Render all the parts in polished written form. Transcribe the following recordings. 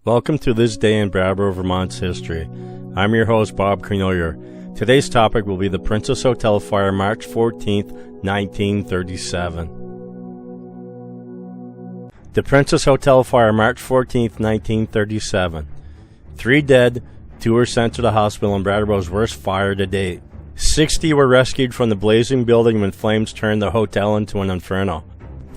Welcome to This Day in Brattleboro Vermont's history. I'm your host, Bob Cornelier. Today's topic will be the Princess Hotel Fire, March 14th, 1937. The Princess Hotel Fire, March 14th, 1937. 3 dead, 2 were sent to the hospital in Brattleboro's worst fire to date. 60 were rescued from the blazing building when flames turned the hotel into an inferno.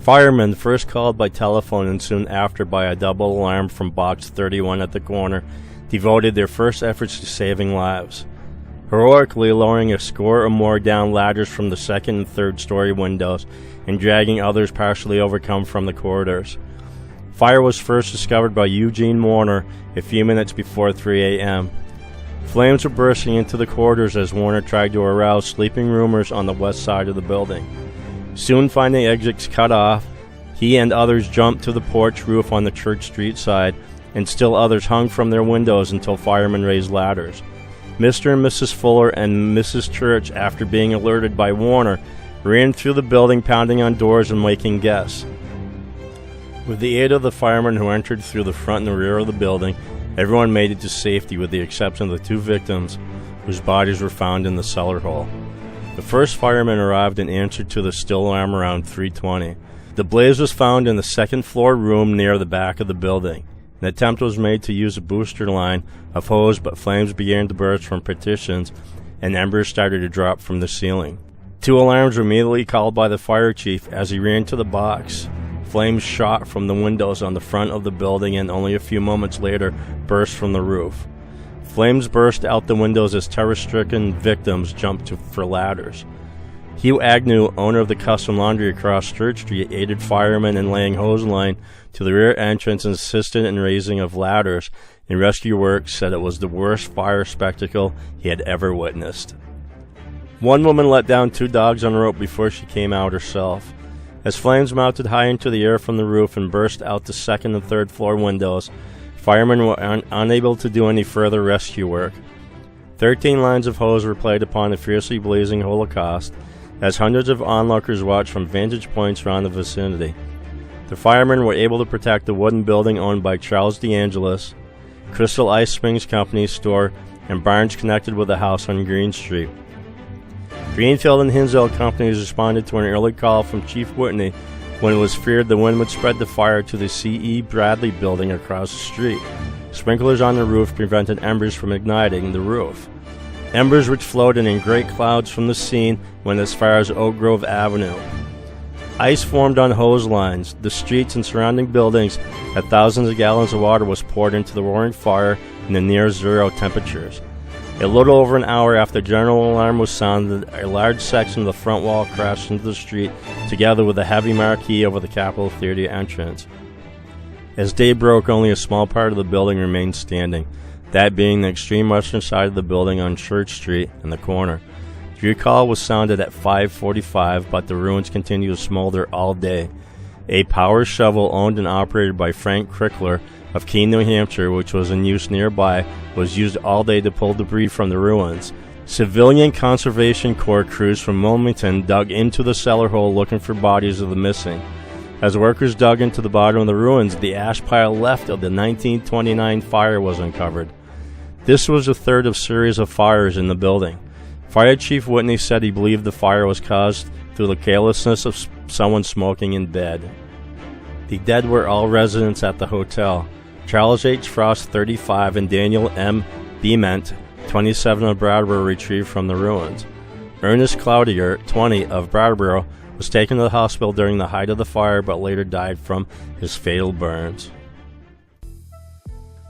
Firemen, first called by telephone and soon after by a double alarm from box 31 at the corner, devoted their first efforts to saving lives, heroically lowering a score or more down ladders from the second and third story windows and dragging others partially overcome from the corridors. Fire was first discovered by Eugene Warner a few minutes before 3 a.m. Flames were bursting into the corridors as Warner tried to arouse sleeping roomers on the west side of the building. Soon finding exits cut off, he and others jumped to the porch roof on the Church Street side, and still others hung from their windows until firemen raised ladders. Mr. and Mrs. Fuller and Mrs. Church, after being alerted by Warner, ran through the building pounding on doors and waking guests. With the aid of the firemen who entered through the front and rear of the building, everyone made it to safety with the exception of the 2 victims whose bodies were found in the cellar hole. The first fireman arrived and answered to the still alarm around 3:20. The blaze was found in the second floor room near the back of the building. An attempt was made to use a booster line of hose, but flames began to burst from partitions and embers started to drop from the ceiling. 2 alarms were immediately called by the fire chief as he ran to the box. Flames shot from the windows on the front of the building and only a few moments later burst from the roof. Flames burst out the windows as terror-stricken victims jumped for ladders. Hugh Agnew, owner of the Custom Laundry across Church Street, aided firemen in laying hose line to the rear entrance and assisted in raising of ladders, and rescue work said it was the worst fire spectacle he had ever witnessed. One woman let down 2 dogs on a rope before she came out herself. As flames mounted high into the air from the roof and burst out the second and third floor windows, firemen were unable to do any further rescue work. 13 lines of hose were played upon the fiercely blazing holocaust as hundreds of onlookers watched from vantage points around the vicinity. The firemen were able to protect the wooden building owned by Charles DeAngelis, Crystal Ice Springs Company store, and barns connected with the house on Green Street. Greenfield and Hinsdale companies responded to an early call from Chief Whitney when it was feared the wind would spread the fire to the C.E. Bradley building across the street. Sprinklers on the roof prevented embers from igniting the roof. Embers which floated in great clouds from the scene went as far as Oak Grove Avenue. Ice formed on hose lines. The streets and surrounding buildings had thousands of gallons of water was poured into the roaring fire in the near zero temperatures. A little over an hour after general alarm was sounded, a large section of the front wall crashed into the street, together with a heavy marquee over the Capitol Theater entrance. As day broke, only a small part of the building remained standing, that being the extreme western side of the building on Church Street in the corner. The recall was sounded at 5:45, but the ruins continued to smolder all day. A power shovel owned and operated by Frank Crickler of Keene, New Hampshire, which was in use nearby, was used all day to pull debris from the ruins. Civilian Conservation Corps crews from Wilmington dug into the cellar hole looking for bodies of the missing. As workers dug into the bottom of the ruins, the ash pile left of the 1929 fire was uncovered. This was the third of a series of fires in the building. Fire Chief Whitney said he believed the fire was caused through the carelessness of someone smoking in bed. The dead were all residents at the hotel. Charles H. Frost, 35, and Daniel M. Bement, 27, of Brattleboro, retrieved from the ruins. Ernest Cloutier, 20, of Brattleboro, was taken to the hospital during the height of the fire but later died from his fatal burns.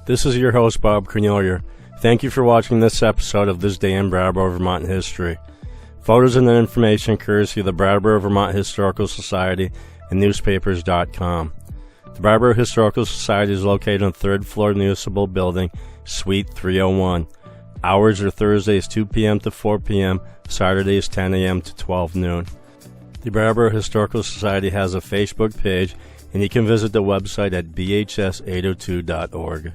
This is your host, Bob Cornelier. Thank you for watching this episode of This Day in Brattleboro Vermont History. Photos and information courtesy of the Brattleboro Vermont Historical Society and newspapers.com. The Brattleboro Historical Society is located on the 3rd floor municipal building, Suite 301. Hours are Thursdays 2 p.m. to 4 p.m., Saturdays 10 a.m. to 12 noon. The Brattleboro Historical Society has a Facebook page, and you can visit the website at bhs802.org.